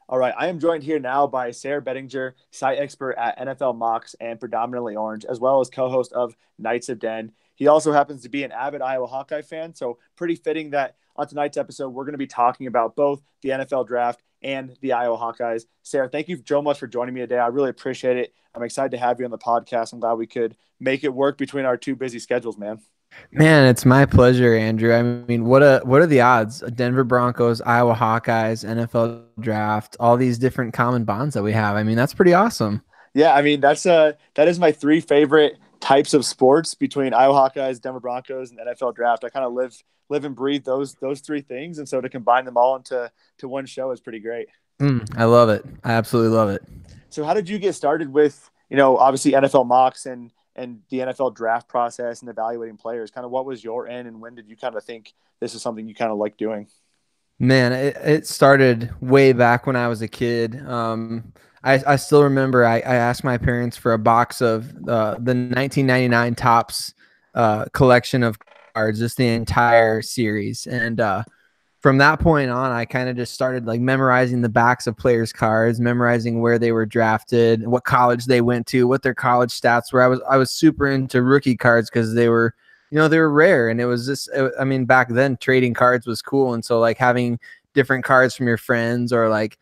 All right, I am joined here now by Sarah Bettinger, site expert at NFL Mocks and Predominantly Orange, as well as co-host of Knights of Den. He also happens to be an avid Iowa Hawkeye fan, so pretty fitting that on tonight's episode, we're going to be talking about both the NFL draft and the Iowa Hawkeyes. Sarah, thank you so much for joining me today. I really appreciate it. I'm excited to have you on the podcast. I'm glad we could make it work between our two busy schedules, man. Man, it's my pleasure, Andrew. I mean, what are the odds? Denver Broncos, Iowa Hawkeyes, NFL draft, all these different common bonds that we have. I mean, that's pretty awesome. Yeah, I mean that is my three favorite types of sports between Iowa Hawkeyes, Denver Broncos, and NFL draft. I kind of live and breathe those three things, and so to combine them all into one show is pretty great. I love it. I absolutely love it. So how did you get started with, obviously NFL mocks and the NFL draft process and evaluating players? Kind of what was your end, and when did you kind of think this is something you kind of like doing? Man, it started way back when I was a kid. I still remember I asked my parents for a box of the 1999 Topps collection of cards, just the entire series. And from that point on, I kind of just started like memorizing the backs of players' cards, memorizing where they were drafted, what college they went to, what their college stats were. I was super into rookie cards because they were rare, and it was just, I mean, back then trading cards was cool, and so like having different cards from your friends or like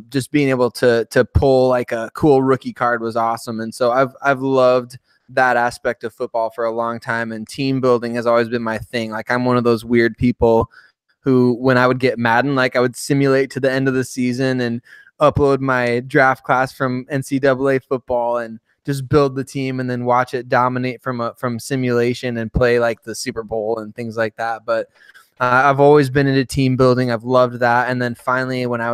just being able to pull like a cool rookie card was awesome. And so I've loved that aspect of football for a long time, and team building has always been my thing. Like I'm one of those weird people who, when I would get Madden, like I would simulate to the end of the season and upload my draft class from NCAA football and just build the team and then watch it dominate from simulation and play like the Super Bowl and things like that. But I've always been into team building. I've loved that. And then finally, when I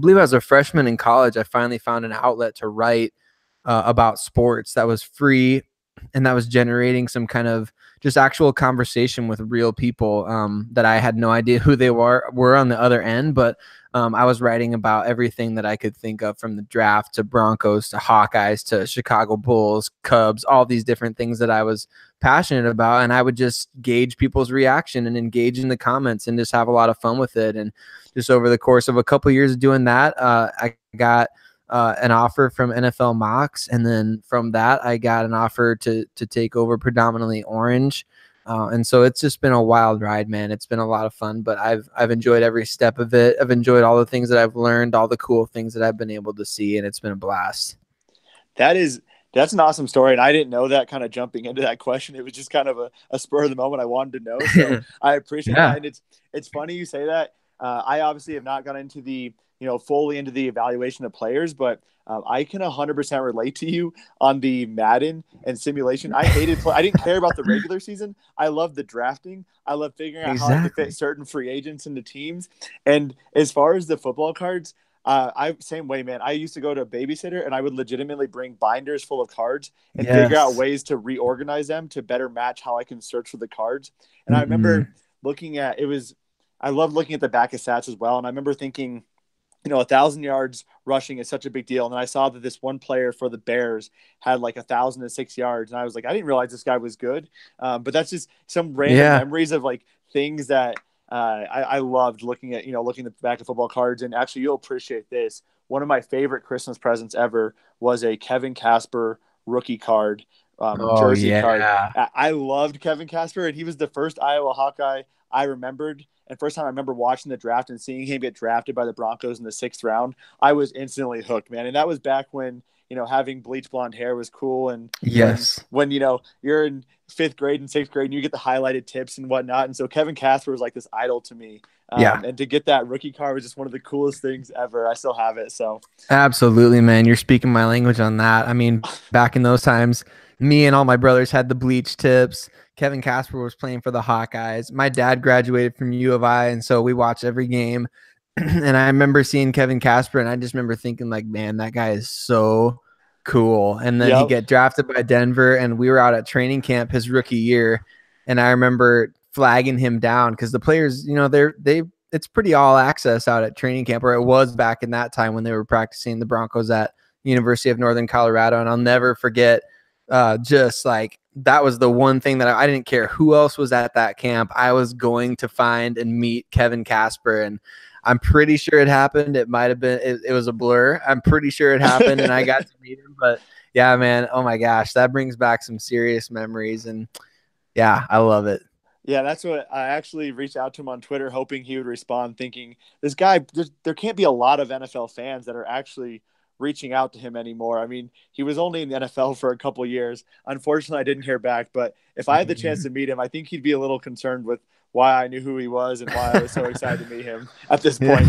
believe I was a freshman in college, I finally found an outlet to write about sports that was free and that was generating some kind of just actual conversation with real people that I had no idea who they were on the other end. But I was writing about everything that I could think of, from the draft to Broncos to Hawkeyes to Chicago Bulls, Cubs, all these different things that I was passionate about. And I would just gauge people's reaction and engage in the comments and just have a lot of fun with it. And just over the course of a couple of years of doing that, I got an offer from NFL Mocks, and then from that I got an offer to take over Predominantly Orange, and so it's just been a wild ride, man. It's been a lot of fun, but I've enjoyed every step of it. I've enjoyed all the things that I've learned, all the cool things that I've been able to see, and it's been a blast. That's an awesome story, and I didn't know that. Kind of jumping into that question, it was just kind of a spur of the moment. I wanted to know, so I appreciate Yeah. that. And it's funny you say that. I obviously have not gone into the fully into the evaluation of players, but I can 100% relate to you on the Madden and simulation. I didn't care about the regular season. I love the drafting. I love figuring out how I could fit certain free agents into teams. And as far as the football cards, I same way, man. I used to go to a babysitter, and I would legitimately bring binders full of cards and figure out ways to reorganize them to better match how I can search for the cards. And I remember I loved looking at the back of stats as well. And I remember thinking, 1,000 yards rushing is such a big deal. And then I saw that this one player for the Bears had like 1,006 yards. And I was like, I didn't realize this guy was good. But that's just some random memories of like things that I loved looking at, looking at the back of football cards. And actually, you'll appreciate this. One of my favorite Christmas presents ever was a Kevin Casper rookie card, jersey card. I loved Kevin Casper, and he was the first Iowa Hawkeye I remembered. And first time I remember watching the draft and seeing him get drafted by the Broncos in the 6th round, I was instantly hooked, man. And that was back when, having bleach blonde hair was cool. And when you're in 5th grade and 6th grade and you get the highlighted tips and whatnot. And so Kevin Casper was like this idol to me. And to get that rookie card was just one of the coolest things ever. I still have it. So Absolutely, man. You're speaking my language on that. I mean, back in those times, me and all my brothers had the bleach tips. Kevin Casper was playing for the Hawkeyes. My dad graduated from U of I, and so we watched every game. And I remember seeing Kevin Casper, and I just remember thinking, like, man, that guy is so cool. And then he get drafted by Denver, and we were out at training camp his rookie year, and I remember flagging him down because the players, it's pretty all access out at training camp, or it was back in that time when they were practicing the Broncos at University of Northern Colorado. And I'll never forget just like that was the one thing that I didn't care who else was at that camp. I was going to find and meet Kevin Casper, and I'm pretty sure it happened. It might have been, it was a blur. I'm pretty sure it happened and I got to meet him. But yeah, man, oh my gosh, that brings back some serious memories. And yeah, I love it. Yeah, that's what I actually reached out to him on Twitter, hoping he would respond, thinking this guy, there can't be a lot of NFL fans that are actually reaching out to him anymore. I mean, he was only in the NFL for a couple of years. Unfortunately, I didn't hear back, but if I had the chance to meet him, I think he'd be a little concerned with why I knew who he was and why I was so excited to meet him at this point.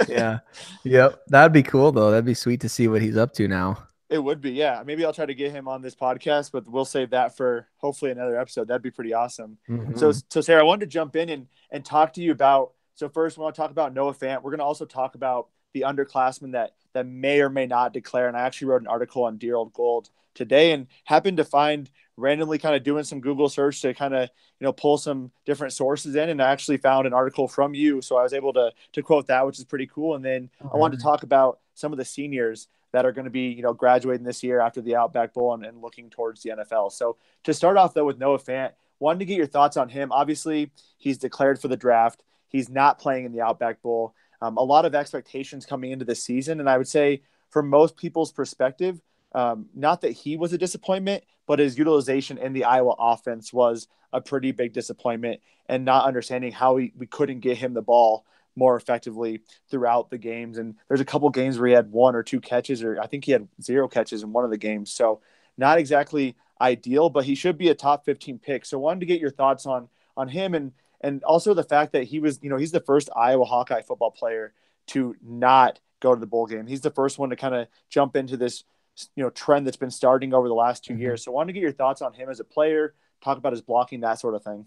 Yeah. Yep. That'd be cool though. That'd be sweet to see what he's up to now. It would be, yeah. Maybe I'll try to get him on this podcast, but we'll save that for hopefully another episode. That'd be pretty awesome. So Sarah, I wanted to jump in and talk to you about. So first, we want to talk about Noah Fant. We're going to also talk about the underclassmen that may or may not declare. And I actually wrote an article on Dear Old Gold today, and happened to find randomly kind of doing some Google search to kind of pull some different sources in, and I actually found an article from you, so I was able to quote that, which is pretty cool. And then I wanted to talk about some of the seniors that are going to be, graduating this year after the Outback Bowl and looking towards the NFL. So to start off, though, with Noah Fant, wanted to get your thoughts on him. Obviously, he's declared for the draft. He's not playing in the Outback Bowl. A lot of expectations coming into the season. And I would say from most people's perspective, not that he was a disappointment, but his utilization in the Iowa offense was a pretty big disappointment, and not understanding how we couldn't get him the ball more effectively throughout the games. And there's a couple games where he had 1 or 2 catches, or I think he had 0 catches in one of the games. So not exactly ideal, but he should be a top 15 pick. So wanted to get your thoughts on him, and also the fact that he was, he's the first Iowa Hawkeye football player to not go to the bowl game. He's the first one to kind of jump into this, trend that's been starting over the last 2 years. So wanted to get your thoughts on him as a player, talk about his blocking, that sort of thing.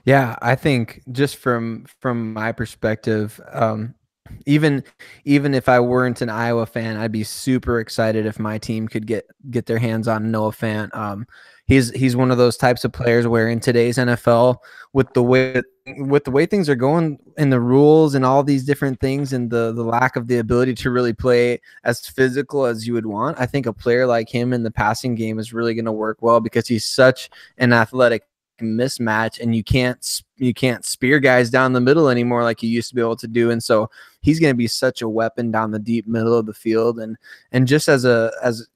Yeah, I think just from my perspective, even if I weren't an Iowa fan, I'd be super excited if my team could get their hands on Noah Fant. He's one of those types of players where in today's NFL, with the way things are going and the rules and all these different things, and the lack of the ability to really play as physical as you would want, I think a player like him in the passing game is really going to work well, because he's such an athletic mismatch, and you can't spear guys down the middle anymore like you used to be able to do. And so he's going to be such a weapon down the deep middle of the field, and just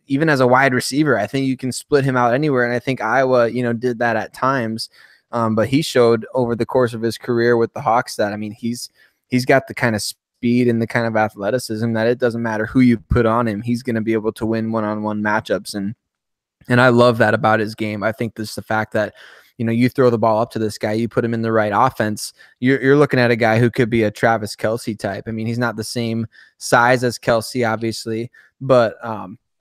even as a wide receiver, I think you can split him out anywhere. And I think Iowa did that at times, but he showed over the course of his career with the Hawks that, I mean, he's got the kind of speed and the kind of athleticism that it doesn't matter who you put on him, he's going to be able to win one-on-one matchups. And I love that about his game. I think this is the fact that you throw the ball up to this guy, you put him in the right offense, you're looking at a guy who could be a Travis Kelce type. I mean, he's not the same size as Kelce, obviously, but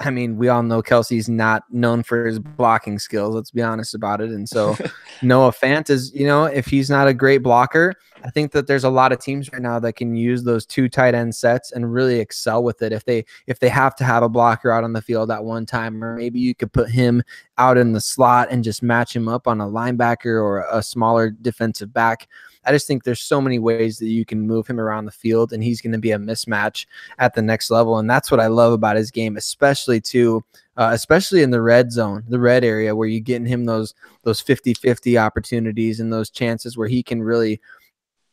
I mean, we all know Kelsey's not known for his blocking skills. Let's be honest about it. And so Noah Fant is, if he's not a great blocker, I think that there's a lot of teams right now that can use those 2 tight end sets and really excel with it. If they have to have a blocker out on the field at one time, or maybe you could put him out in the slot and just match him up on a linebacker or a smaller defensive back. I just think there's so many ways that you can move him around the field, and he's going to be a mismatch at the next level. And that's what I love about his game, especially in the red zone, the red area, where you're getting him those 50-50 opportunities and those chances where he can really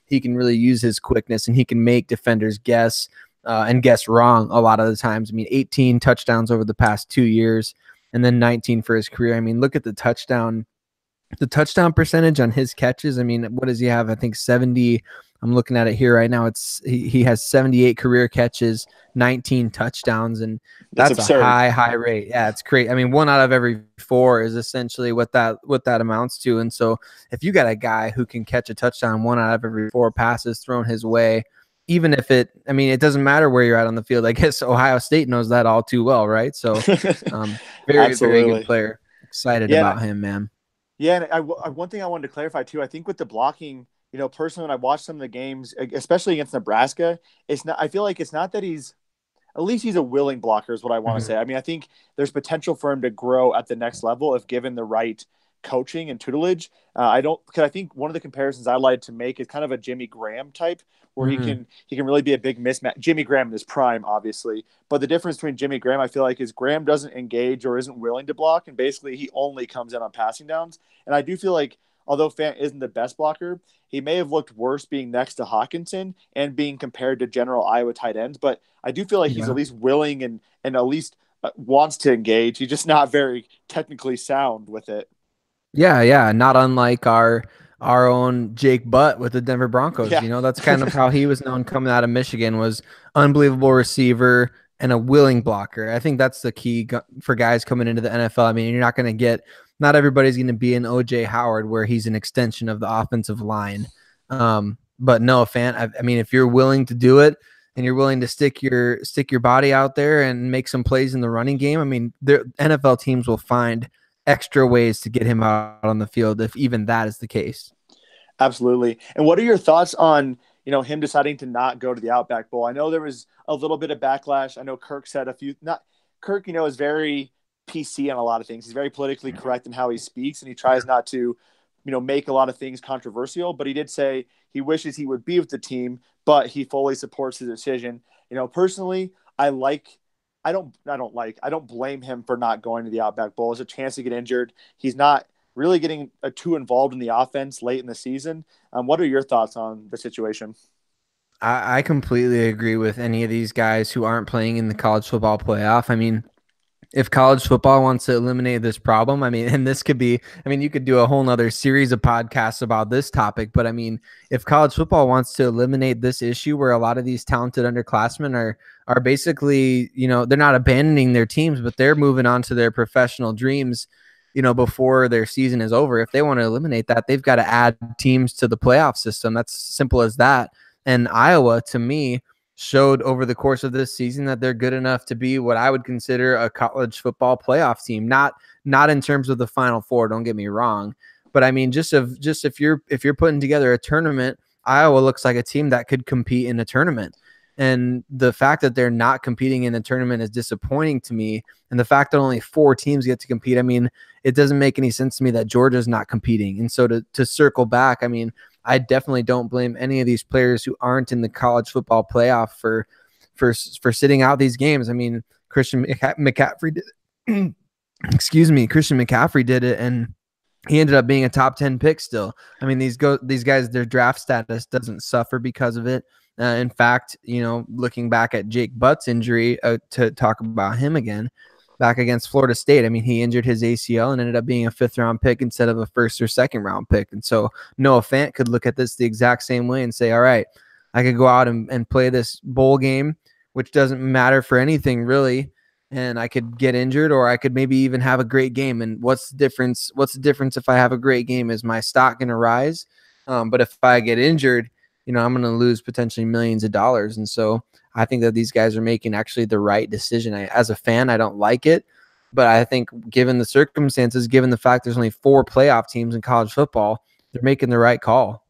use his quickness, and he can make defenders guess and guess wrong a lot of the times. I mean, 18 touchdowns over the past 2 years, and then 19 for his career. I mean, look at the touchdown percentage on his catches. I mean, what does he have? I think 70. I'm looking at it here right now. He has 78 career catches, 19 touchdowns, and that's a high rate. Yeah, it's great. I mean, 1 out of every 4 is essentially what that amounts to. And so if you got a guy who can catch a touchdown 1 out of every 4 passes thrown his way, even if it doesn't matter where you're at on the field. I guess Ohio State knows that all too well, right? So very good player. Excited about him, man. Yeah, and one thing I wanted to clarify too, I think with the blocking, personally, when I watched some of the games, especially against Nebraska, I feel like it's not that he's a willing blocker is what I want to say. I mean, I think there's potential for him to grow at the next level if given the right coaching and tutelage. Because I think one of the comparisons I like to make is kind of a Jimmy Graham type, where he can really be a big mismatch. Jimmy Graham in his prime, obviously, but the difference between Jimmy Graham, I feel like, is Graham doesn't engage or isn't willing to block, and basically he only comes in on passing downs. And I do feel like although Fant isn't the best blocker, he may have looked worse being next to Hawkinson and being compared to general Iowa tight ends. But I do feel like he's Yeah. at least willing and at least wants to engage. He's just not very technically sound with it. Yeah. Not unlike our own Jake Butt with the Denver Broncos. Yeah. You know, that's kind of how he was known coming out of Michigan, was unbelievable receiver and a willing blocker. I think that's the key for guys coming into the NFL. I mean, you're not going to get, not everybody's going to be an OJ Howard where he's an extension of the offensive line. But no, Fant, I mean, if you're willing to do it and you're willing to stick your body out there and make some plays in the running game, I mean, the NFL teams will find extra ways to get him out on the field if even that is the case. Absolutely. And what are your thoughts on, him deciding to not go to the Outback Bowl? I know there was a little bit of backlash. I know Kirk said Kirk, is very PC on a lot of things. He's very politically correct in how he speaks, and he tries not to, make a lot of things controversial, but he did say he wishes he would be with the team, but he fully supports the decision. Personally, I don't blame him for not going to the Outback Bowl. It's a chance to get injured. He's not really getting too involved in the offense late in the season. What are your thoughts on the situation? I completely agree with any of these guys who aren't playing in the college football playoff. I mean, if college football wants to eliminate this problem, I mean, and this could be, I mean, you could do a whole nother series of podcasts about this topic, but I mean, if college football wants to eliminate this issue where a lot of these talented underclassmen are basically, they're not abandoning their teams, but they're moving on to their professional dreams, before their season is over. If they want to eliminate that, they've got to add teams to the playoff system. That's simple as that. And Iowa, to me, showed over the course of this season that they're good enough to be what I would consider a college football playoff team. Not in terms of the Final Four, don't get me wrong, but I mean, just if you're putting together a tournament, Iowa looks like a team that could compete in a tournament. And the fact that they're not competing in the tournament is disappointing to me. And the fact that only 4 teams get to compete, I mean, it doesn't make any sense to me that Georgia's not competing. And so to circle back, I mean, I definitely don't blame any of these players who aren't in the college football playoff for sitting out these games. I mean, Christian McCaffrey did, Christian McCaffrey did it, and he ended up being a top 10 pick still. I mean, these guys, their draft status doesn't suffer because of it. In fact, looking back at Jake Butt's injury, to talk about him again, back against Florida State, I mean, he injured his ACL and ended up being a 5th-round pick instead of a 1st or 2nd-round pick. And so Noah Fant could look at this the exact same way and say, all right, I could go out and play this bowl game, which doesn't matter for anything really, and I could get injured, or I could maybe even have a great game. And what's the difference? What's the difference if I have a great game? Is my stock going to rise? But if I get injured, I'm going to lose potentially millions of dollars. And so I think that these guys are making actually the right decision. As a fan, I don't like it, but I think given the circumstances, given the fact there's only 4 playoff teams in college football, they're making the right call.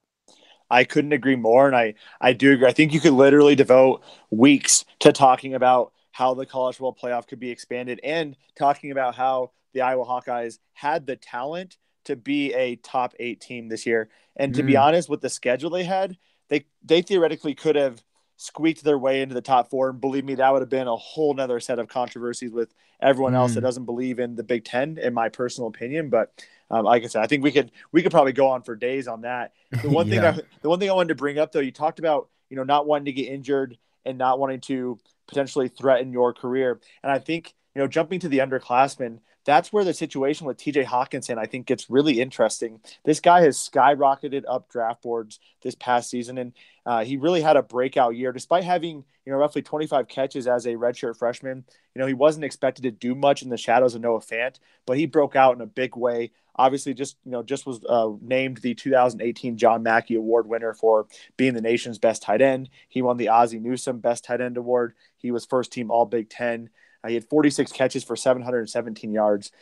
I couldn't agree more. And I do agree. I think you could literally devote weeks to talking about how the college football playoff could be expanded and talking about how the Iowa Hawkeyes had the talent to be a top 8 team this year. And to be honest, with the schedule they had, they theoretically could have squeaked their way into the top 4. And believe me, that would have been a whole nother set of controversies with everyone else that doesn't believe in the Big Ten, in my personal opinion. But like I said, I think we could probably go on for days on that. The one thing I wanted to bring up, though, you talked about, not wanting to get injured and not wanting to potentially threaten your career. And I think, jumping to the underclassmen, that's where the situation with TJ Hawkinson, I think, gets really interesting. This guy has skyrocketed up draft boards this past season, and he really had a breakout year. Despite having, roughly 25 catches as a redshirt freshman, he wasn't expected to do much in the shadows of Noah Fant, but he broke out in a big way. Obviously, just was named the 2018 John Mackey Award winner for being the nation's best tight end. He won the Ozzie Newsome Best Tight End Award. He was first team All Big Ten. He had 46 catches for 717 yards.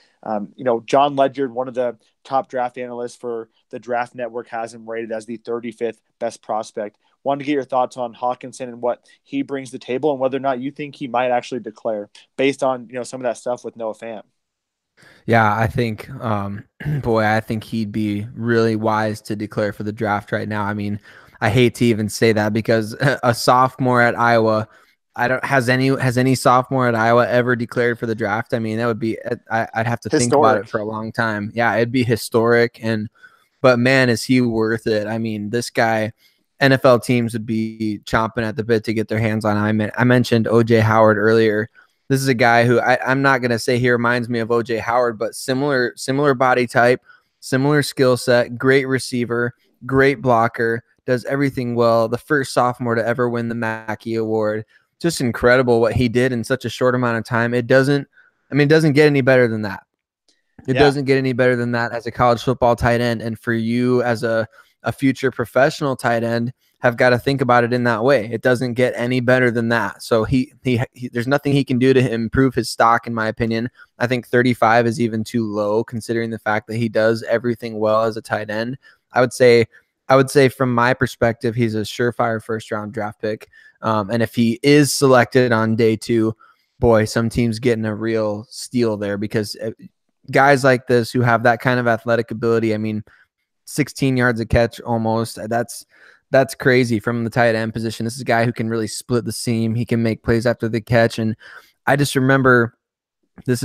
John Ledger, one of the top draft analysts for the Draft Network, has him rated as the 35th best prospect. Wanted to get your thoughts on Hawkinson and what he brings to the table, and whether or not you think he might actually declare based on some of that stuff with Noah Fant. Yeah, I think, I think he'd be really wise to declare for the draft right now. I mean, I hate to even say that because a sophomore at Iowa, has any sophomore at Iowa ever declared for the draft? I mean, that would be, I'd have to think about it for a long time. Yeah, it'd be historic. And but man, is he worth it. I mean, this guy, NFL teams would be chomping at the bit to get their hands on him. I mentioned OJ Howard earlier. This is a guy who I'm not going to say he reminds me of OJ Howard, but similar body type, similar skill set, great receiver, great blocker, does everything well. The first sophomore to ever win the Mackey Award. Just incredible what he did in such a short amount of time. It doesn't get any better than that. It doesn't get any better than that as a college football tight end. And for you as a future professional tight end, have got to think about it in that way. It doesn't get any better than that. So he there's nothing he can do to improve his stock, in my opinion. I think 35 is even too low considering the fact that he does everything well as a tight end. I would say from my perspective, he's a surefire first-round draft pick. And if he is selected on day 2, boy, some teams getting a real steal there, because guys like this who have that kind of athletic ability, I mean, 16 yards a catch almost, that's crazy from the tight end position. This is a guy who can really split the seam. He can make plays after the catch. And I just remember, this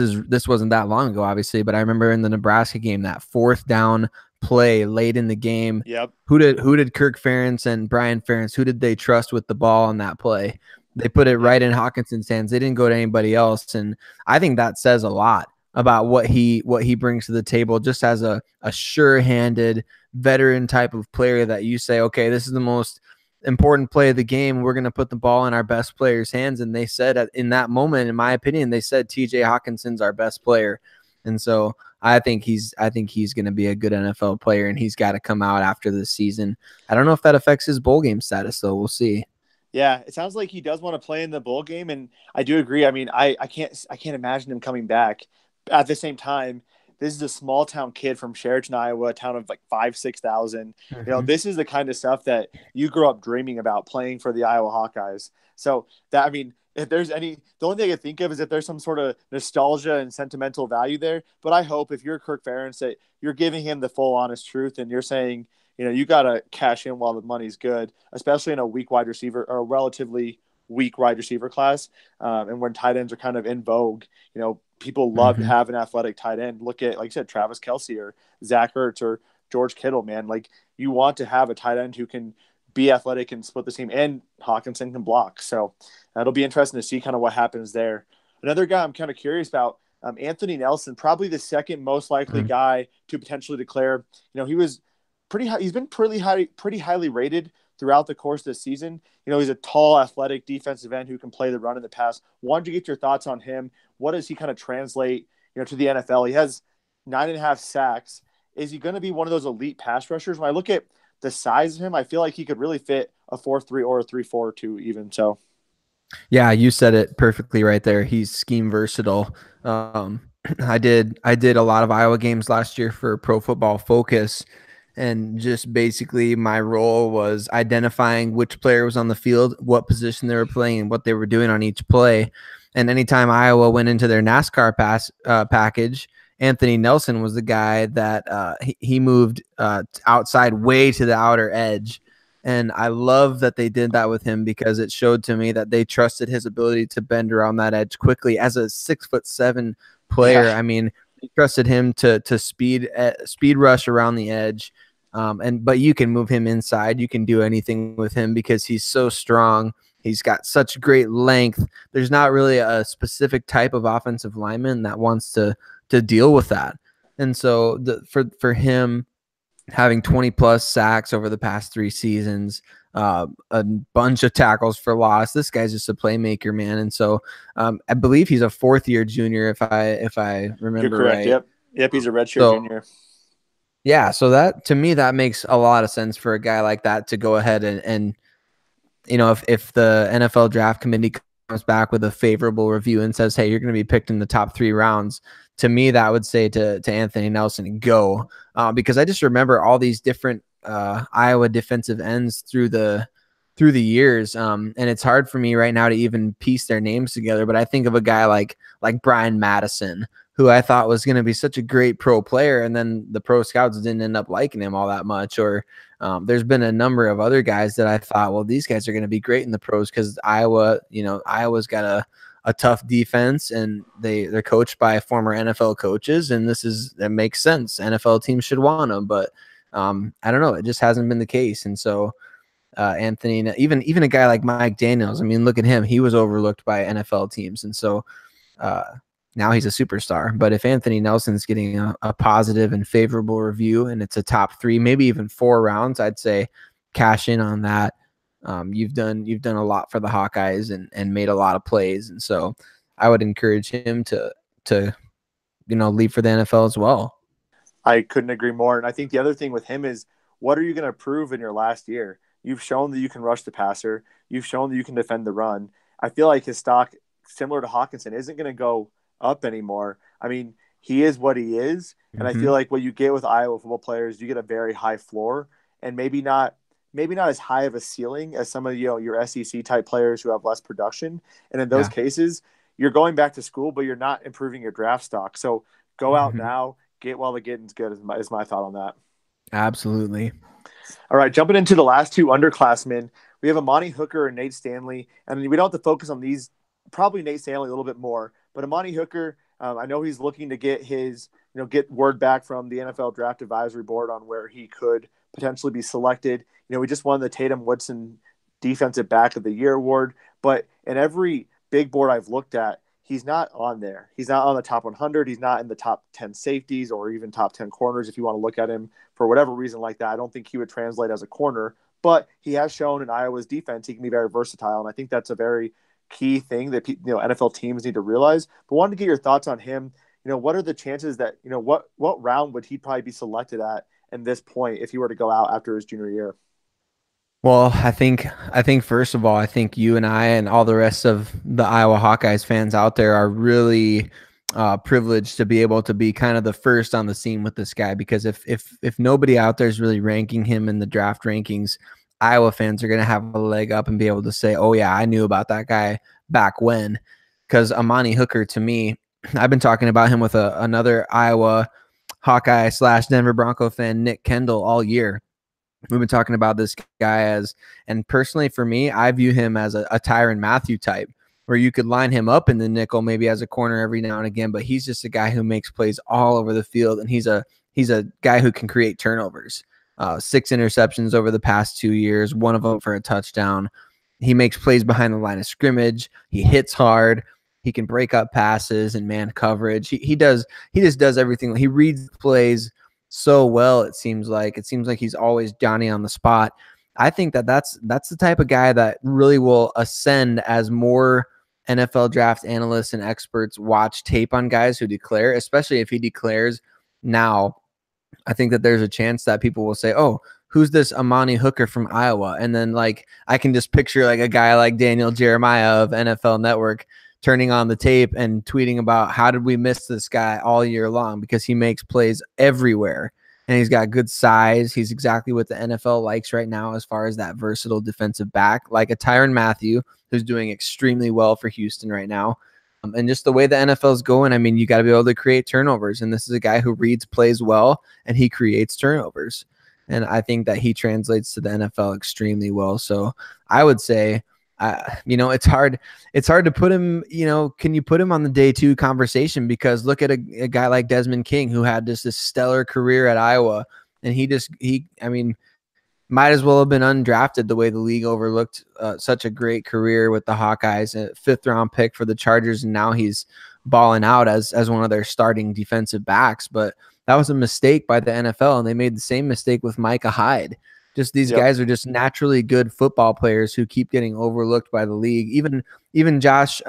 wasn't that long ago, obviously, but I remember in the Nebraska game, that 4th down play late in the game. Yep. Who did Kirk Ferentz and Brian Ferentz, who did they trust with the ball on that play? They put it right in Hawkinson's hands. They didn't go to anybody else. And I think that says a lot about what he brings to the table, just as a sure-handed veteran type of player that you say, okay, this is the most important play of the game. We're going to put the ball in our best player's hands. And they said in that moment, in my opinion, they said TJ Hawkinson's our best player. And so I think he's going to be a good NFL player, and he's got to come out after this season. I don't know if that affects his bowl game status, though. We'll see. Yeah, it sounds like he does want to play in the bowl game, and I do agree. I mean, I can't imagine him coming back. At the same time, this is a small town kid from Sheraton, Iowa, a town of like 5,000-6,000. You know, this is the kind of stuff that you grow up dreaming about, playing for the Iowa Hawkeyes. So that, I mean, if there's the only thing I can think of is if there's some sort of nostalgia and sentimental value there. But I hope if you're Kirk Ferentz that you're giving him the full honest truth, and you're saying, you know, you got to cash in while the money's good, especially in a weak wide receiver, or a relatively weak wide receiver class. And when tight ends are kind of in vogue, you know, people love to have an athletic tight end. Look at, like you said, Travis Kelce or Zach Ertz or George Kittle, man. Like, you want to have a tight end who can be athletic and split the seam, and Hawkinson can block. So it'll be interesting to see kind of what happens there. Another guy I'm kind of curious about, Anthony Nelson, probably the second most likely guy to potentially declare. You know, he was pretty high. He's been pretty highly rated throughout the course of the season. You know, he's a tall, athletic defensive end who can play the run in the pass. Wanted to get your thoughts on him. What does he kind of translate, you know, to the NFL? He has 9.5 sacks. Is he going to be one of those elite pass rushers? When I look at the size of him, I feel like he could really fit a 4-3 or a 3-4 too, even. So, yeah, you said it perfectly right there. He's scheme versatile. I did a lot of Iowa games last year for Pro Football Focus, and just basically my role was identifying which player was on the field, what position they were playing, and what they were doing on each play. And anytime Iowa went into their NASCAR package, Anthony Nelson was the guy that he moved outside, way to the outer edge. And I love that they did that with him, because it showed to me that they trusted his ability to bend around that edge quickly as a 6'7" player. Yeah. I mean, they trusted him to speed rush around the edge. But you can move him inside. You can do anything with him because he's so strong. He's got such great length. There's not really a specific type of offensive lineman that wants to deal with that. And so for him, having 20+ sacks over the past 3 seasons, a bunch of tackles for loss. This guy's just a playmaker, man. And so I believe he's a 4th-year junior, if I remember. You're correct. Right. Yep. He's a redshirt junior. Yeah. So that, to me, that makes a lot of sense for a guy like that to go ahead and you know, if the NFL draft committee comes back with a favorable review and says, hey, you're going to be picked in the top 3 rounds, to me, that would say to Anthony Nelson, go. Because I just remember all these different Iowa defensive ends through the years. And it's hard for me right now to even piece their names together. But I think of a guy like Brian Madison, who I thought was going to be such a great pro player. And then the pro scouts didn't end up liking him all that much. Or there's been a number of other guys that I thought, well, these guys are going to be great in the pros, because Iowa's got a tough defense, and they're coached by former NFL coaches, and that makes sense. NFL teams should want them, but I don't know. It just hasn't been the case. And so Anthony, even a guy like Mike Daniels, I mean, look at him. He was overlooked by NFL teams. And so now he's a superstar. But if Anthony Nelson's getting a positive and favorable review and it's a top 3, maybe even 4 rounds, I'd say cash in on that. You've done a lot for the Hawkeyes and made a lot of plays. And so I would encourage him to leave for the NFL as well. I couldn't agree more. And I think the other thing with him is, what are you going to prove in your last year? You've shown that you can rush the passer. You've shown that you can defend the run. I feel like his stock, similar to Hawkinson, isn't going to go up anymore. I mean, he is what he is. And I feel like what you get with Iowa football players, you get a very high floor and maybe not as high of a ceiling as some of your SEC type players who have less production. And in those cases, you're going back to school, but you're not improving your draft stock. So go out now, get while the getting's good is my thought on that. Absolutely. All right, jumping into the last 2 underclassmen, we have Imani Hooker and Nate Stanley. And we don't have to focus on these, probably Nate Stanley a little bit more. But Imani Hooker, I know he's looking to get get word back from the NFL Draft Advisory Board on where he could potentially be selected. We just won the Tatum Woodson Defensive Back of the Year award. But in every big board I've looked at, he's not on there. He's not on the top 100. He's not in the top 10 safeties or even top 10 corners if you want to look at him for whatever reason like that. I don't think he would translate as a corner, but he has shown in Iowa's defense he can be very versatile, and I think that's a very key thing that NFL teams need to realize. But wanted to get your thoughts on him. What are the chances that what round would he probably be selected at this point if he were to go out after his junior year? Well, I think first of all, I think you and I and all the rest of the Iowa Hawkeyes fans out there are really privileged to be able to be kind of the first on the scene with this guy, because if nobody out there is really ranking him in the draft rankings, Iowa fans are going to have a leg up and be able to say, oh yeah, I knew about that guy back when. Because Imani Hooker, to me, I've been talking about him with another Iowa Hawkeye / Denver Bronco fan, Nick Kendall, all year. We've been talking about this guy and personally for me, I view him as a Tyrann Mathieu type, where you could line him up in the nickel, maybe as a corner every now and again, but he's just a guy who makes plays all over the field, and he's a guy who can create turnovers. 6 interceptions over the past 2 years, 1 of them for a touchdown. He makes plays behind the line of scrimmage. He hits hard. He can break up passes and man coverage. He just does everything. He reads plays so well. It seems like he's always Johnny on the spot. I think that's the type of guy that really will ascend as more NFL draft analysts and experts watch tape on guys who declare, especially if he declares now. I think that there's a chance that people will say, oh, who's this Imani Hooker from Iowa? And then I can just picture a guy like Daniel Jeremiah of NFL Network turning on the tape and tweeting about how did we miss this guy all year long, because he makes plays everywhere and he's got good size. He's exactly what the NFL likes right now as far as that versatile defensive back, like a Tyrann Mathieu, who's doing extremely well for Houston right now. And just the way the NFL is going, I mean, you got to be able to create turnovers. And this is a guy who reads plays well and he creates turnovers. And I think that he translates to the NFL extremely well. So I would say, it's hard to put him, can you put him on the day 2 conversation? Because look at a guy like Desmond King, who had just this stellar career at Iowa. And he might as well have been undrafted the way the league overlooked such a great career with the Hawkeyes, a 5th round pick for the Chargers. And now he's balling out as one of their starting defensive backs. But that was a mistake by the NFL. And they made the same mistake with Micah Hyde. Just these guys are just naturally good football players who keep getting overlooked by the league. Even Josh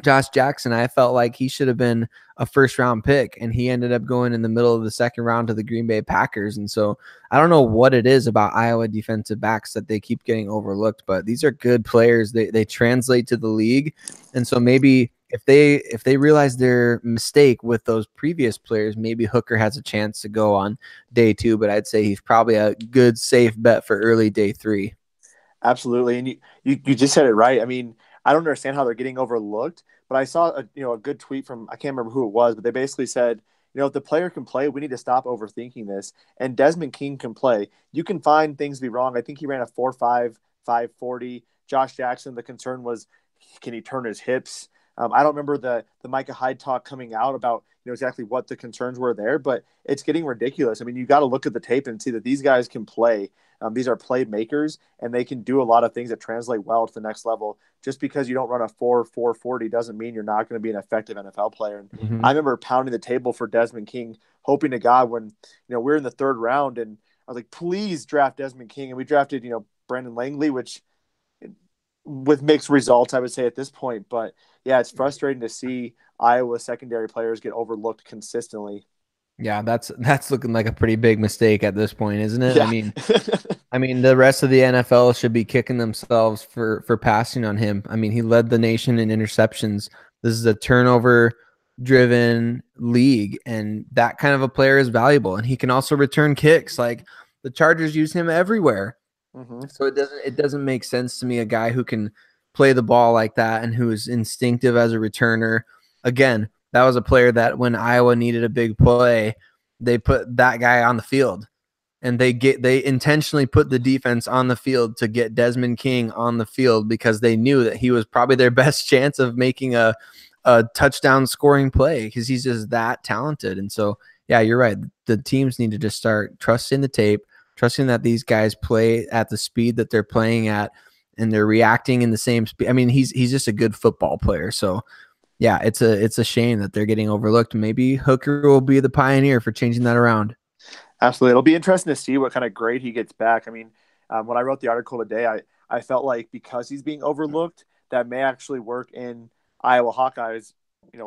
Jackson, I felt like he should have been a 1st round pick, and he ended up going in the middle of the 2nd round to the Green Bay Packers. And so I don't know what it is about Iowa defensive backs that they keep getting overlooked, but these are good players. They translate to the league. And so maybe if they realize their mistake with those previous players, maybe Hooker has a chance to go on day 2, but I'd say he's probably a good, safe bet for early day 3. Absolutely. And you just said it right. I mean, I don't understand how they're getting overlooked, but I saw a good tweet from, I can't remember who it was, but they basically said, if the player can play, we need to stop overthinking this. And Desmond King can play. You can find things to be wrong. I think he ran a 4.5, 5.40. Josh Jackson, the concern was, can he turn his hips? I don't remember the Micah Hyde talk coming out about exactly what the concerns were there, but it's getting ridiculous. I mean, you got to look at the tape and see that these guys can play. These are playmakers, and they can do a lot of things that translate well to the next level. Just because you don't run a 4.40 doesn't mean you're not going to be an effective NFL player. And Mm-hmm. I remember pounding the table for Desmond King, hoping to God when we're in the third round, and I was like, please draft Desmond King, and we drafted Brandon Langley, which with mixed results, I would say at this point. But yeah, it's frustrating to see Iowa secondary players get overlooked consistently. Yeah, that's looking like a pretty big mistake at this point, isn't it? Yeah. I mean, the rest of the NFL should be kicking themselves for passing on him. I mean, he led the nation in interceptions. This is a turnover-driven league, and that kind of a player is valuable. And he can also return kicks. Like the Chargers use him everywhere. Mm-hmm. So it doesn't make sense to me, a guy who can play the ball like that and who is instinctive as a returner. Again, that was a player that when Iowa needed a big play, they put that guy on the field, and they intentionally put the defense on the field to get Desmond King on the field because they knew that he was probably their best chance of making a touchdown scoring play because he's just that talented. And so, yeah, you're right. The teams need to just start trusting the tape, trusting that these guys play at the speed that they're playing at, and they're reacting in the same speed. I mean, he's just a good football player. So, yeah, it's a shame that they're getting overlooked. Maybe Hooker will be the pioneer for changing that around. Absolutely. It'll be interesting to see what kind of grade he gets back. I mean, when I wrote the article today, I felt like because he's being overlooked, that may actually work in Iowa Hawkeyes,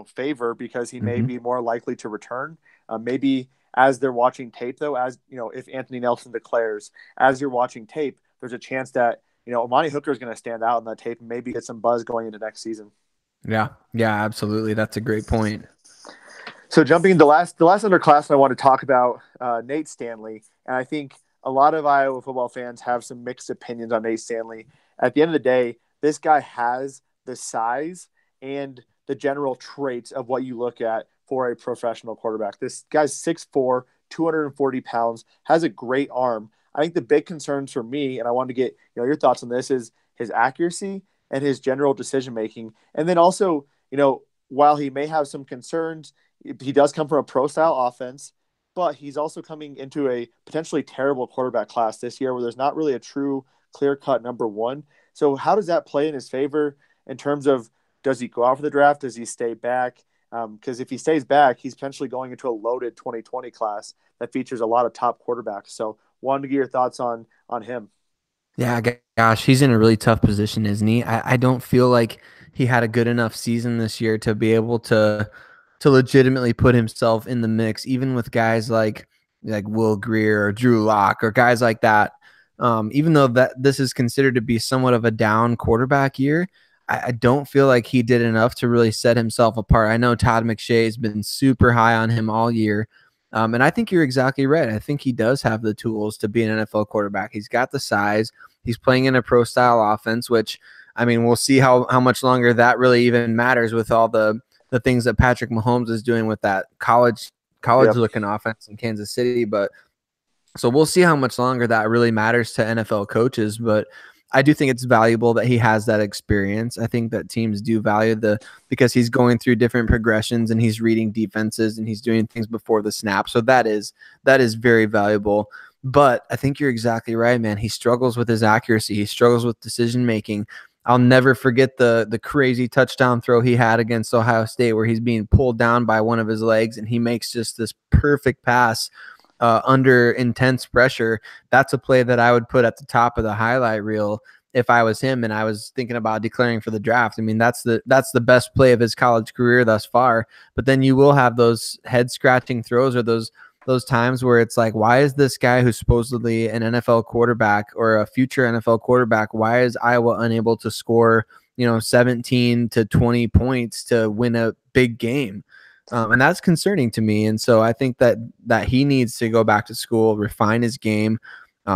favor because he may be more likely to return. Maybe as they're watching tape, though, as if Anthony Nelson declares, as you're watching tape, there's a chance that Imani Hooker is going to stand out in that tape and maybe get some buzz going into next season. Yeah, absolutely. That's a great point. So jumping into the last underclassman I want to talk about, Nate Stanley. And I think a lot of Iowa football fans have some mixed opinions on Nate Stanley. At the end of the day, this guy has the size and the general traits of what you look at for a professional quarterback. This guy's 6'4", 240 pounds, has a great arm. I think the big concerns for me, and I wanted to get your thoughts on this, is his accuracy and his general decision-making. And then also, while he may have some concerns, he does come from a pro-style offense, but he's also coming into a potentially terrible quarterback class this year where there's not really a true clear-cut number one. So how does that play in his favor in terms of, does he go out for the draft? Does he stay back? Because if he stays back, he's potentially going into a loaded 2020 class that features a lot of top quarterbacks. So wanted to get your thoughts on him. Yeah, gosh, he's in a really tough position, isn't he? I don't feel like he had a good enough season this year to be able to legitimately put himself in the mix, even with guys like Will Grier or Drew Lock or guys like that. Even though that this is considered to be somewhat of a down quarterback year, I don't feel like he did enough to really set himself apart. I know Todd McShay has been super high on him all year. And I think you're exactly right. I think he does have the tools to be an NFL quarterback. He's got the size. He's playing in a pro-style offense, which, I mean, we'll see how much longer that really even matters with all the things that Patrick Mahomes is doing with that college-looking offense in Kansas City. But so we'll see how much longer that really matters to NFL coaches. But I do think it's valuable that he has that experience. I think that teams do value because he's going through different progressions and he's reading defenses and he's doing things before the snap. So that is very valuable. But I think you're exactly right, man. He struggles with his accuracy. He struggles with decision making. I'll never forget the crazy touchdown throw he had against Ohio State where he's being pulled down by one of his legs and he makes just this perfect pass under intense pressure. That's a play that I would put at the top of the highlight reel if I was him and I was thinking about declaring for the draft. I mean, that's the best play of his college career thus far. But then you will have those head scratching throws or those times where it's like, why is this guy who's supposedly an NFL quarterback or a future NFL quarterback, why is Iowa unable to score, 17 to 20 points to win a big game? And that's concerning to me. And so I think that he needs to go back to school, refine his game.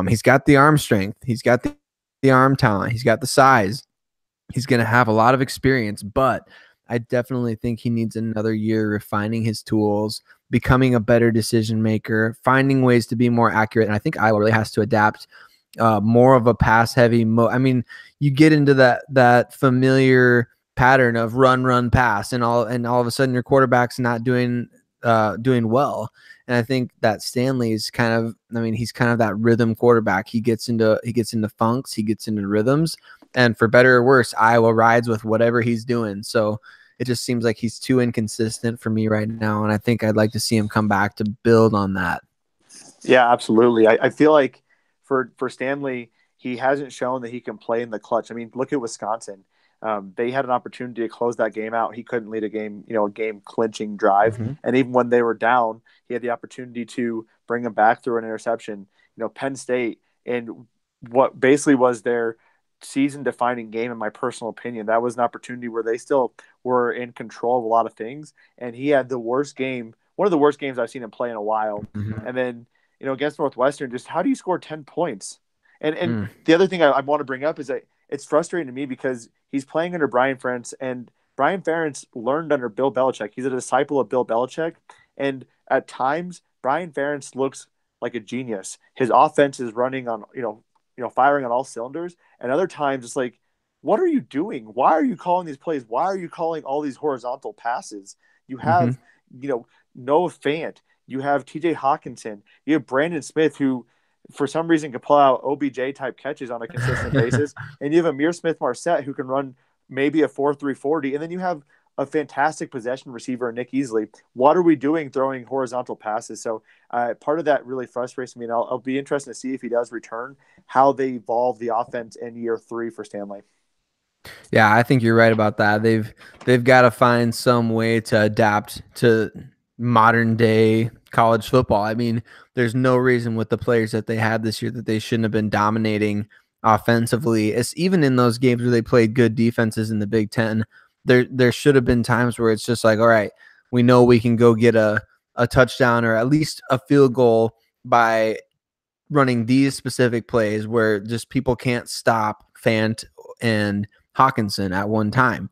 He's got the arm strength. He's got the arm talent. He's got the size. He's going to have a lot of experience, but I definitely think he needs another year refining his tools, becoming a better decision maker, finding ways to be more accurate. And I think Iowa really has to adapt more of a pass heavy I mean, you get into that familiar pattern of run, pass, and all of a sudden your quarterback's not doing well. And I think that Stanley's kind of, I mean, he's kind of that rhythm quarterback. He gets into funks, he gets into rhythms, and for better or worse, Iowa rides with whatever he's doing. So it just seems like he's too inconsistent for me right now, and I think I'd like to see him come back to build on that. Yeah, absolutely. I feel like for Stanley, he hasn't shown that he can play in the clutch. I mean, look at Wisconsin. They had an opportunity to close that game out. He couldn't lead a game clinching drive. Mm-hmm. And even when they were down, he had the opportunity to bring them back through an interception. Penn State, in what basically was their season defining game, in my personal opinion, that was an opportunity where they still were in control of a lot of things. And he had the worst game, one of the worst games I've seen him play in a while. Mm-hmm. And then, against Northwestern, just how do you score 10 points? And the other thing I want to bring up is that it's frustrating to me because he's playing under Brian Ferentz, and Brian Ferentz learned under Bill Belichick. He's a disciple of Bill Belichick, and at times Brian Ferentz looks like a genius. His offense is running on, firing on all cylinders, and other times it's like, what are you doing? Why are you calling these plays? Why are you calling all these horizontal passes? You have, Noah Fant, you have TJ Hawkinson, you have Brandon Smith, who for some reason can pull out OBJ type catches on a consistent basis. And you have Amir Smith-Marset, who can run maybe a 4.3 40. And then you have a fantastic possession receiver, Nick Easley. What are we doing throwing horizontal passes? So part of that really frustrates me. And I'll be interested to see if he does return, how they evolve the offense in year 3 for Stanley. Yeah, I think you're right about that. They've got to find some way to adapt to modern day college football. I mean, there's no reason with the players that they had this year that they shouldn't have been dominating offensively. It's even in those games where they played good defenses in the Big Ten. There should have been times where it's just like, all right, we know we can go get a touchdown or at least a field goal by running these specific plays where just people can't stop Fant and Hawkinson at one time.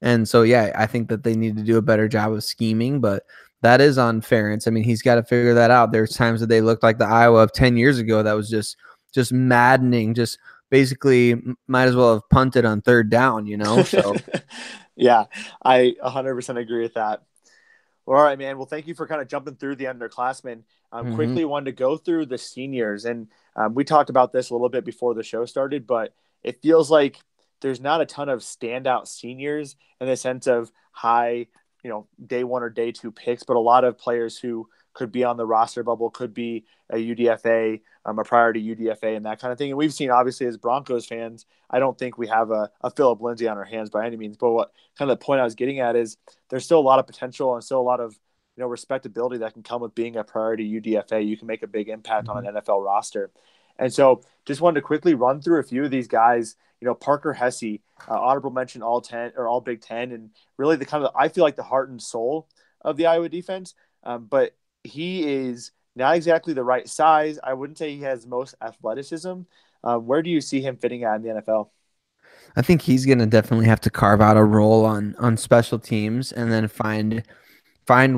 And so, yeah, I think that they need to do a better job of scheming, but that is on Ferentz. I mean, he's got to figure that out. There's times that they looked like the Iowa of 10 years ago that was just maddening, just basically might as well have punted on third down, So yeah, I 100% agree with that. Well, all right, man. Well, thank you for kind of jumping through the underclassmen. Quickly wanted to go through the seniors, and we talked about this a little bit before the show started, but it feels like there's not a ton of standout seniors in the sense of high, day 1 or day 2 picks, but a lot of players who could be on the roster bubble, could be a UDFA, a priority UDFA, and that kind of thing. And we've seen, obviously, as Broncos fans, I don't think we have a Phillip Lindsay on our hands by any means. But what kind of the point I was getting at is there's still a lot of potential and still a lot of respectability that can come with being a priority UDFA. You can make a big impact on an NFL roster. And so just wanted to quickly run through a few of these guys. Parker Hesse, honorable mention all 10 or all Big Ten, and really the kind of, I feel like, the heart and soul of the Iowa defense. But he is not exactly the right size. I wouldn't say he has most athleticism. Where do you see him fitting at in the NFL? I think he's going to definitely have to carve out a role on special teams and then find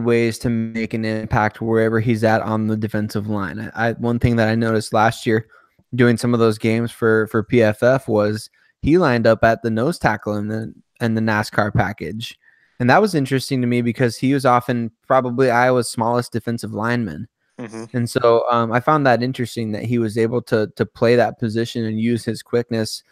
ways to make an impact wherever he's at on the defensive line. One thing that I noticed last year doing some of those games for PFF was he lined up at the nose tackle in the NASCAR package. And that was interesting to me because he was often probably Iowa's smallest defensive lineman. Mm-hmm. And so I found that interesting that he was able to play that position and use his quickness.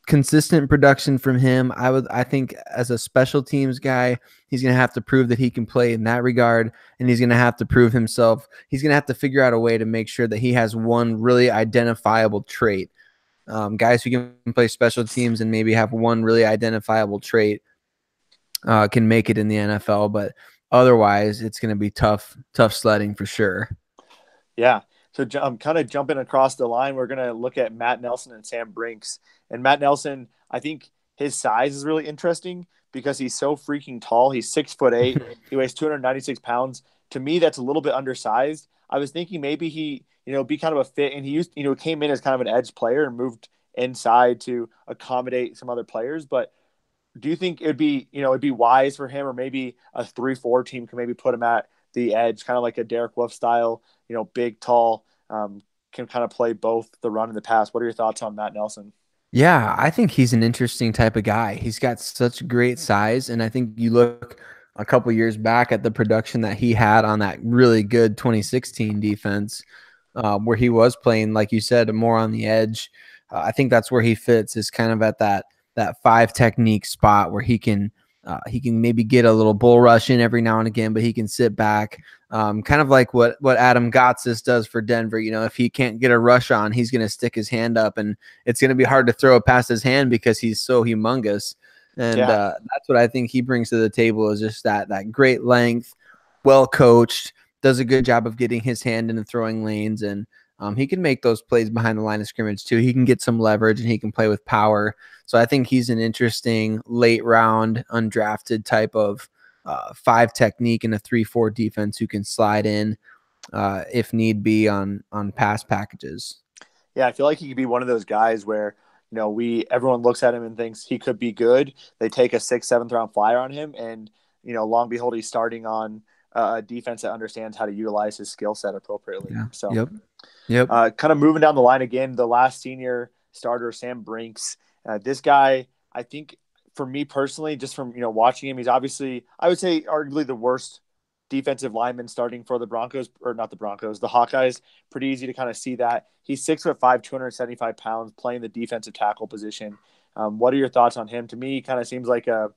Consistent production from him. I think as a special teams guy, he's going to have to prove that he can play in that regard, and he's going to have to prove himself. He's going to have to figure out a way to make sure that he has one really identifiable trait. Guys who can play special teams and maybe have one really identifiable trait can make it in the NFL, but otherwise it's going to be tough sledding for sure. Yeah. So I'm kind of jumping across the line. We're going to look at Matt Nelson and Sam Brinks. And Matt Nelson, I think his size is really interesting because he's so freaking tall. He's 6'8". He weighs 296 pounds. To me, that's a little bit undersized. I was thinking maybe he, be kind of a fit. And he came in as kind of an edge player and moved inside to accommodate some other players. But do you think it'd be wise for him, or maybe a 3-4 team can maybe put him at the edge, kind of like a Derek Wolfe style, big, tall, can kind of play both the run and the pass? What are your thoughts on Matt Nelson? Yeah, I think he's an interesting type of guy. He's got such great size, and I think you look a couple years back at the production that he had on that really good 2016 defense, where he was playing, like you said, more on the edge. I think that's where he fits, is kind of at that five technique spot where he can maybe get a little bull rush in every now and again, but he can sit back. Kind of like what Adam Gotsis does for Denver. You know, if he can't get a rush on, he's going to stick his hand up, and it's going to be hard to throw it past his hand because he's so humongous. And Yeah. that's what I think he brings to the table, is just that great length, well coached, does a good job of getting his hand in the throwing lanes, and he can make those plays behind the line of scrimmage too. He can get some leverage, and he can play with power. So I think he's an interesting late round undrafted type of five technique in a 3-4 defense who can slide in if need be on pass packages. Yeah, I feel like he could be one of those guys where, everyone looks at him and thinks he could be good. They take a 6th, 7th round flyer on him, and long behold, he's starting on a defense that understands how to utilize his skill set appropriately. Yeah. So, yep. Kind of moving down the line again, the last senior starter, Sam Brinks. This guy, I think, for me personally, just from watching him, he's obviously, I would say, arguably the worst defensive lineman starting for the Broncos, or not the Broncos, the Hawkeyes. Pretty easy to kind of see that. He's 6'5", 275 pounds, playing the defensive tackle position. What are your thoughts on him? To me, he kind of seems like a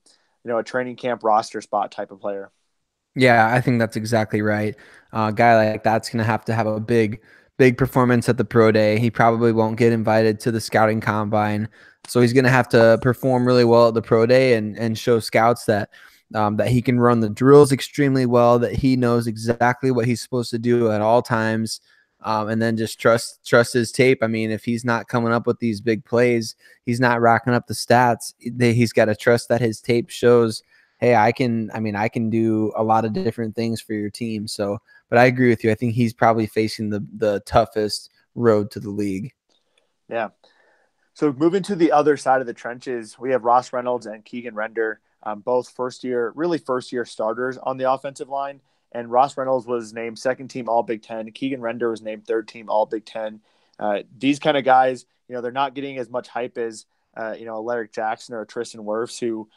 training camp roster spot type of player. Yeah, I think that's exactly right. A guy like that's going to have a big performance at the pro day. He probably won't get invited to the scouting combine. So he's going to have to perform really well at the pro day and show scouts that that he can run the drills extremely well, that he knows exactly what he's supposed to do at all times, and then just trust his tape. I mean, if he's not coming up with these big plays, he's not racking up the stats. He's got to trust that his tape shows, hey, I can do a lot of different things for your team. So, but I agree with you. I think he's probably facing the toughest road to the league. Yeah. So moving to the other side of the trenches, we have Ross Reynolds and Keegan Render, both first year starters on the offensive line. And Ross Reynolds was named second team All Big Ten. Keegan Render was named third team All Big Ten. These kind of guys, they're not getting as much hype as, Alaric Jackson or Tristan Wirfs, who,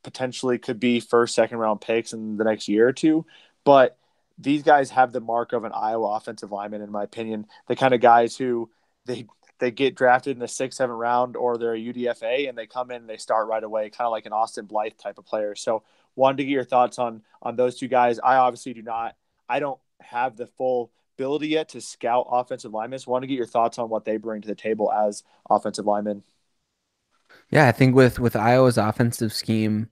potentially could be first, second round picks in the next year or two. But these guys have the mark of an Iowa offensive lineman, in my opinion. The kind of guys who they get drafted in the 6th, 7th round, or they're a UDFA, and they come in and they start right away, kind of like an Austin Blythe type of player. So wanted to get your thoughts on those two guys. I obviously I don't have the full ability yet to scout offensive linemen. So want to get your thoughts on what they bring to the table as offensive linemen. Yeah, I think with Iowa's offensive scheme,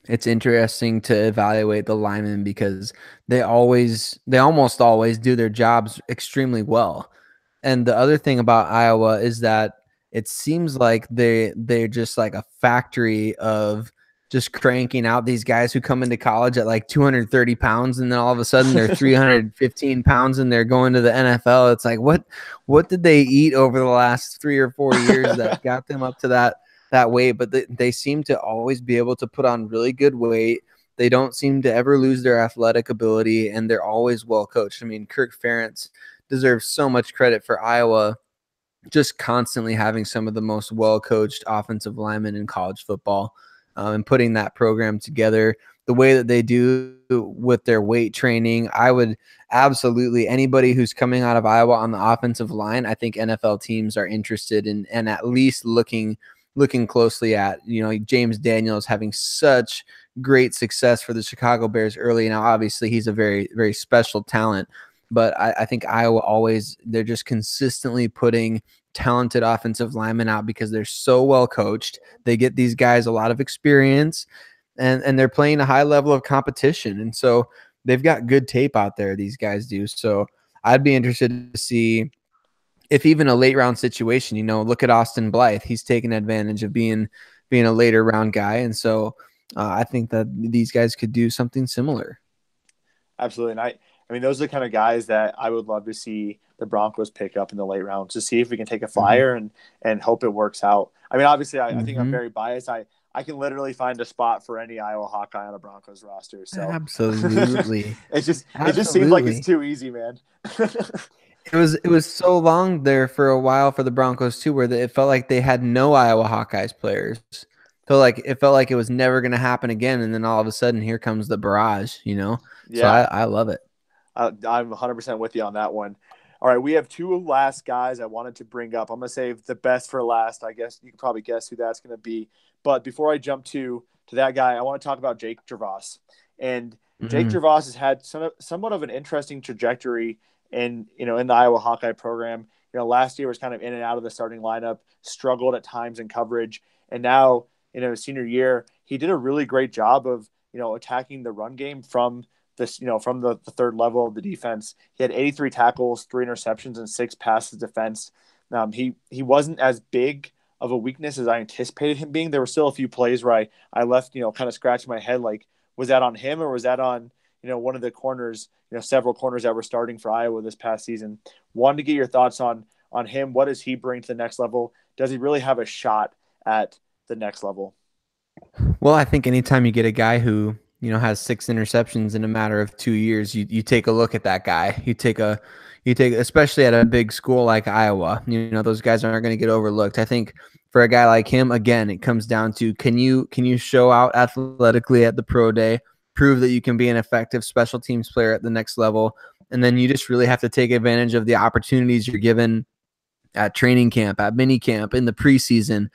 it's interesting to evaluate the linemen because they almost always do their jobs extremely well. And the other thing about Iowa is that it seems like they're just like a factory of just cranking out these guys who come into college at like 230 pounds, and then all of a sudden they're 315 pounds and they're going to the NFL. It's like, what did they eat over the last 3 or 4 years that got them up to that weight? But they seem to always be able to put on really good weight. They don't seem to ever lose their athletic ability, and they're always well coached. I mean, Kirk Ferentz deserves so much credit for Iowa just constantly having some of the most well-coached offensive linemen in college football, and putting that program together the way that they do with their weight training. I would absolutely, anybody who's coming out of Iowa on the offensive line, I think NFL teams are interested in and at least looking closely at. James Daniels having such great success for the Chicago Bears early. Now, obviously, he's a very, very special talent, but I think Iowa they're just consistently putting talented offensive linemen out because they're so well coached. They get these guys a lot of experience, and they're playing a high level of competition. And so they've got good tape out there, these guys do. So I'd be interested to see if even a late round situation, look at Austin Blythe. He's taken advantage of being a later round guy. And so I think that these guys could do something similar. Absolutely. And I mean, those are the kind of guys that I would love to see the Broncos pick up in the late rounds to see if we can take a flyer and hope it works out. I mean, obviously, I think I'm very biased. I can literally find a spot for any Iowa Hawkeye on a Broncos roster. So Absolutely. it just seems like it's too easy, man. It was so long there for a while for the Broncos too, where it felt like they had no Iowa Hawkeyes players. It felt like it was never going to happen again, and then all of a sudden, here comes the barrage. So Yeah, I love it. I'm 100% with you on that one. All right, we have two last guys I wanted to bring up. I'm going to save the best for last. I guess you can probably guess who that's going to be. But before I jump to that guy, I want to talk about Jake DeVos. And Jake Mhm. DeVos has had somewhat of an interesting trajectory in the Iowa Hawkeye program. Last year was kind of in and out of the starting lineup, struggled at times in coverage, and now his senior year, he did a really great job of attacking the run game from from the third level of the defense. He had 83 tackles, 3 interceptions, and 6 passes defense. He wasn't as big of a weakness as I anticipated him being. There were still a few plays where I left, kind of scratching my head, like, was that on him or was that on, one of the corners, several corners that were starting for Iowa this past season. Wanted to get your thoughts on him. What does he bring to the next level? Does he really have a shot at the next level? Well, I think anytime you get a guy who has 6 interceptions in a matter of 2 years, you take a look at that guy. You take especially at a big school like Iowa. Those guys aren't going to get overlooked. I think for a guy like him, again, it comes down to can you show out athletically at the pro day, prove that you can be an effective special teams player at the next level, and then you just really have to take advantage of the opportunities you're given at training camp, at mini camp, in the preseason.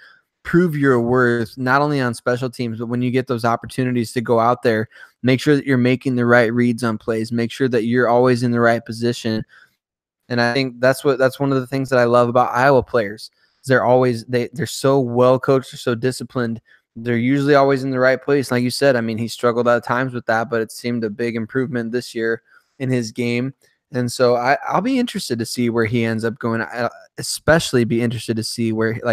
Prove your worth not only on special teams, but when you get those opportunities to go out there, make sure that you're making the right reads on plays, make sure that you're always in the right position. And I think that's one of the things that I love about Iowa players. They're so well coached, they're so disciplined. They're usually always in the right place. Like you said, I mean, he struggled at times with that, but it seemed a big improvement this year in his game. And so I'll be interested to see where he ends up going. I especially be interested to see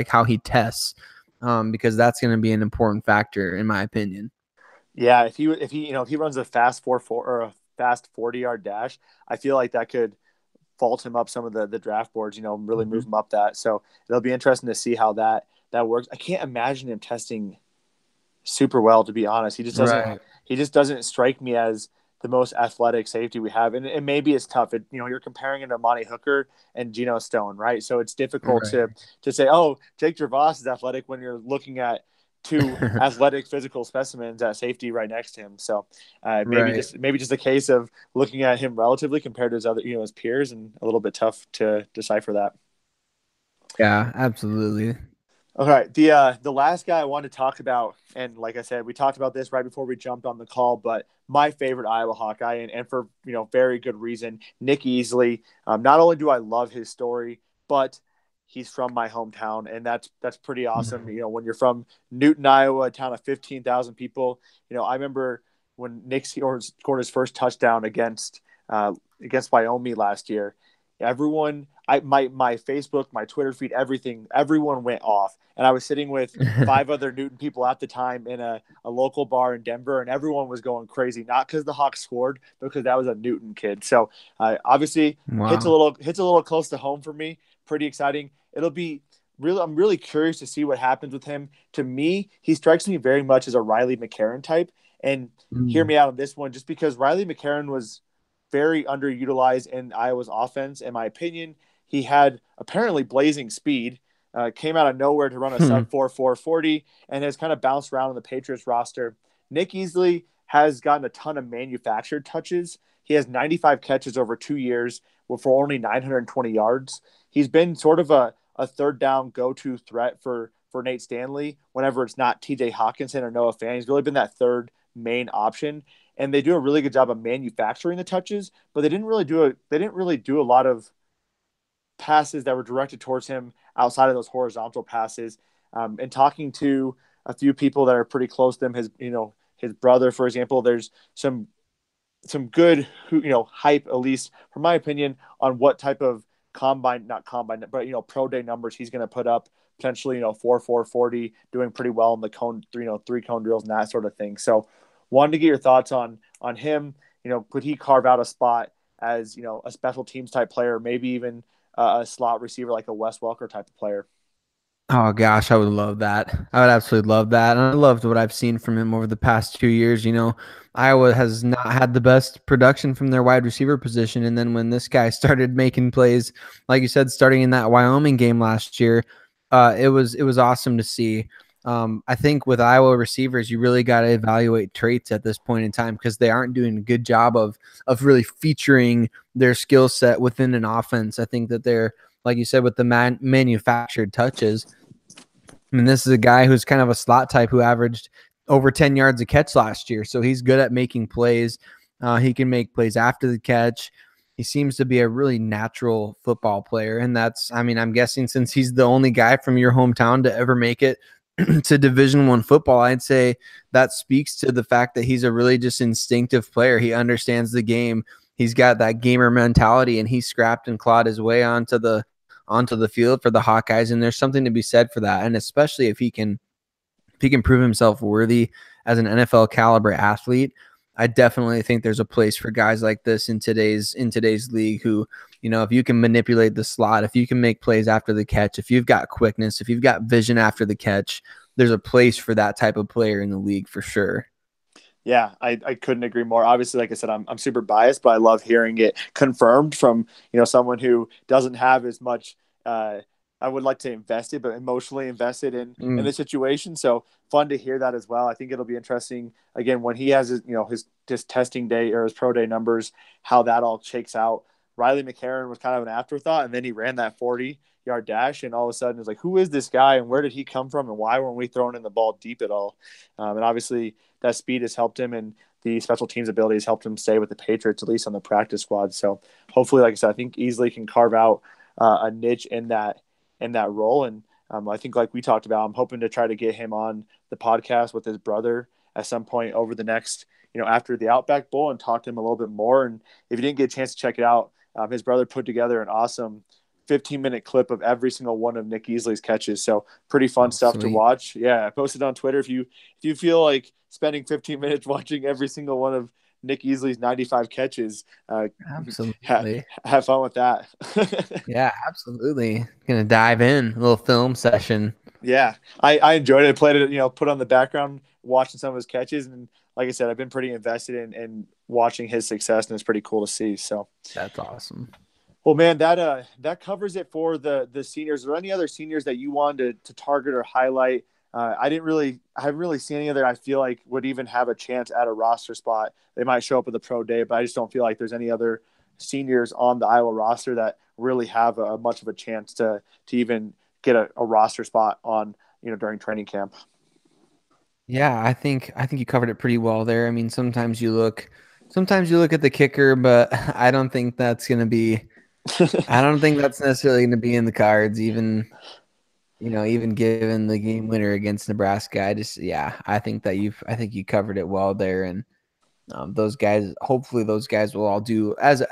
how he tests, because that's going to be an important factor in my opinion. Yeah, if he runs a fast 4-4 or a fast 40-yard dash, I feel like that could vault him up some of the draft boards, really Mhm. move him up that. So it'll be interesting to see how that works. I can't imagine him testing super well, to be honest. Right. He just doesn't strike me as the most athletic safety we have. And maybe it's tough. You're comparing him to Imani Hooker and Geno Stone, right? So it's difficult Right. to say, oh, Jake DeVos is athletic when you're looking at two athletic physical specimens at safety right next to him. So Right. maybe just a case of looking at him relatively compared to his other, his peers, and a little bit tough to decipher that. Yeah, absolutely. All right, the last guy I wanted to talk about, and like I said, we talked about this right before we jumped on the call, but my favorite Iowa Hawkeye, and for very good reason, Nick Easley. Not only do I love his story, but he's from my hometown, and that's pretty awesome. When you're from Newton, Iowa, a town of 15,000 people. I remember when Nick scored his first touchdown against Wyoming last year. Everyone, my Facebook, my Twitter feed, everyone went off, and I was sitting with 5 other Newton people at the time in a local bar in Denver, and everyone was going crazy, not because the Hawks scored, but because that was a Newton kid. So obviously Wow. hits a little close to home for me. Pretty exciting. It'll be really, I'm really curious to see what happens with him. To me, he strikes me very much as a Riley McCarron type, and hear Mm. me out on this one, just because Riley McCarron was very underutilized in Iowa's offense, in my opinion. He had apparently blazing speed, came out of nowhere to run a Hmm. sub 4.40, and has kind of bounced around on the Patriots roster. Nick Easley has gotten a ton of manufactured touches. He has 95 catches over 2 years for only 920 yards. He's been sort of a third down go-to threat for Nate Stanley whenever it's not TJ Hawkinson or Noah Fant. He's really been that third main option, and they do a really good job of manufacturing the touches, but they didn't really do a lot of passes that were directed towards him outside of those horizontal passes. And talking to a few people that are pretty close to him, his brother, for example, there's some good hype, at least from my opinion, on what type of not combine, but pro day numbers he's going to put up, potentially 4.40, doing pretty well in the cone, 3 cone drills and that sort of thing. So wanted to get your thoughts on him. Could he carve out a spot as a special teams type player, maybe even a slot receiver like a Wes Welker type of player? Oh gosh, I would love that. I would absolutely love that. And I loved what I've seen from him over the past 2 years. Iowa has not had the best production from their wide receiver position. And then when this guy started making plays, like you said, starting in that Wyoming game last year, it was awesome to see. I think with Iowa receivers, you really got to evaluate traits at this point in time because they aren't doing a good job of really featuring their skill set within an offense. I think that they're, like you said, with the manufactured touches. I mean, this is a guy who's kind of a slot type who averaged over 10 yards a catch last year. So he's good at making plays. He can make plays after the catch. He seems to be a really natural football player. And I'm guessing since he's the only guy from your hometown to ever make it to Division I football, I'd say that speaks to the fact that he's a really just instinctive player. He understands the game. He's got that gamer mentality, and he scrapped and clawed his way onto the field for the Hawkeyes, and there's something to be said for that. And especially if he can prove himself worthy as an NFL caliber athlete, I definitely think there's a place for guys like this in today's league who, if you can manipulate the slot, if you can make plays after the catch, if you've got quickness, if you've got vision after the catch, there's a place for that type of player in the league for sure. Yeah, I couldn't agree more. Obviously, like I said, I'm super biased, but I love hearing it confirmed from, someone who doesn't have as much, I would like to invest it, but emotionally invested in the situation. So fun to hear that as well. I think it'll be interesting, again, when he has his testing day or his pro day numbers, how that all shakes out. Riley McCarron was kind of an afterthought, and then he ran that 40-yard dash, and all of a sudden it's like, who is this guy, and where did he come from, and why weren't we throwing in the ball deep at all? And obviously that speed has helped him, and the special teams ability has helped him stay with the Patriots, at least on the practice squad. So hopefully, like I said, I think Easley can carve out a niche in that role. And I think, like we talked about, I'm hoping to try to get him on the podcast with his brother at some point over the next, after the Outback Bowl, and talk to him a little bit more. And if you didn't get a chance to check it out, his brother put together an awesome 15-minute clip of every single one of Nick Easley's catches. So pretty fun stuff to watch. Yeah, I posted on Twitter. If you feel like spending 15 minutes watching every single one of Nick Easley's 95 catches, absolutely have fun with that. Yeah, absolutely. Gonna dive in, a little film session. Yeah, I enjoyed it. I played it, put on the background, watching some of his catches, and like I said, I've been pretty invested in watching his success, and it's pretty cool to see. So that's awesome. Well, man, that covers it for the seniors. Are there any other seniors that you wanted to target or highlight? I haven't really seen any other I feel like would even have a chance at a roster spot. They might show up at the pro day, but I just don't feel like there's any other seniors on the Iowa roster that really have much of a chance to even get a roster spot on, during training camp. Yeah, I think you covered it pretty well there. I mean, sometimes you look at the kicker, but I don't think that's necessarily going to be in the cards, even given the game winner against Nebraska. I think you covered it well there. And those guys, hopefully those guys will all do as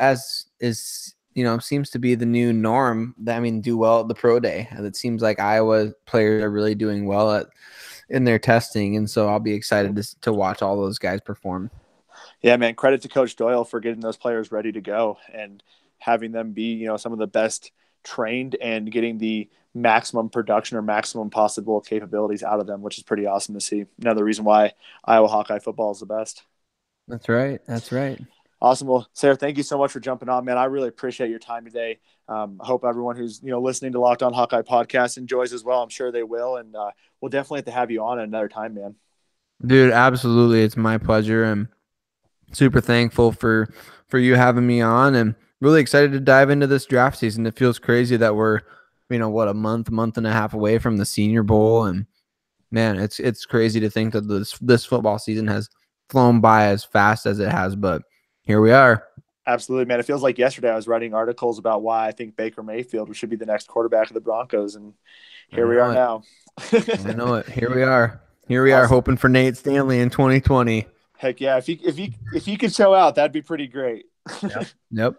is, seems to be the new norm. Do well at the pro day. It seems like Iowa players are really doing well in their testing. And so I'll be excited to watch all those guys perform. Yeah, man, credit to Coach Doyle for getting those players ready to go and having them be, some of the best trained and getting the maximum production or maximum possible capabilities out of them, which is pretty awesome to see. Another reason why Iowa Hawkeye football is the best. That's right. Awesome. Well, Sarah, thank you so much for jumping on, man. I really appreciate your time today. I hope everyone who's, listening to Locked On Hawkeye podcast enjoys as well. I'm sure they will. And we'll definitely have to have you on another time, man. Dude, absolutely. It's my pleasure. I'm super thankful for you having me on, and really excited to dive into this draft season. It feels crazy that we're, a month and a half away from the Senior Bowl. And man, it's crazy to think that this football season has flown by as fast as it has, but here we are. Absolutely, man. It feels like yesterday I was writing articles about why I think Baker Mayfield should be the next quarterback of the Broncos, and here we are now. I know it. Here we are. Hoping for Nate Stanley in 2020. Heck yeah. If he could show out, that'd be pretty great. Yep.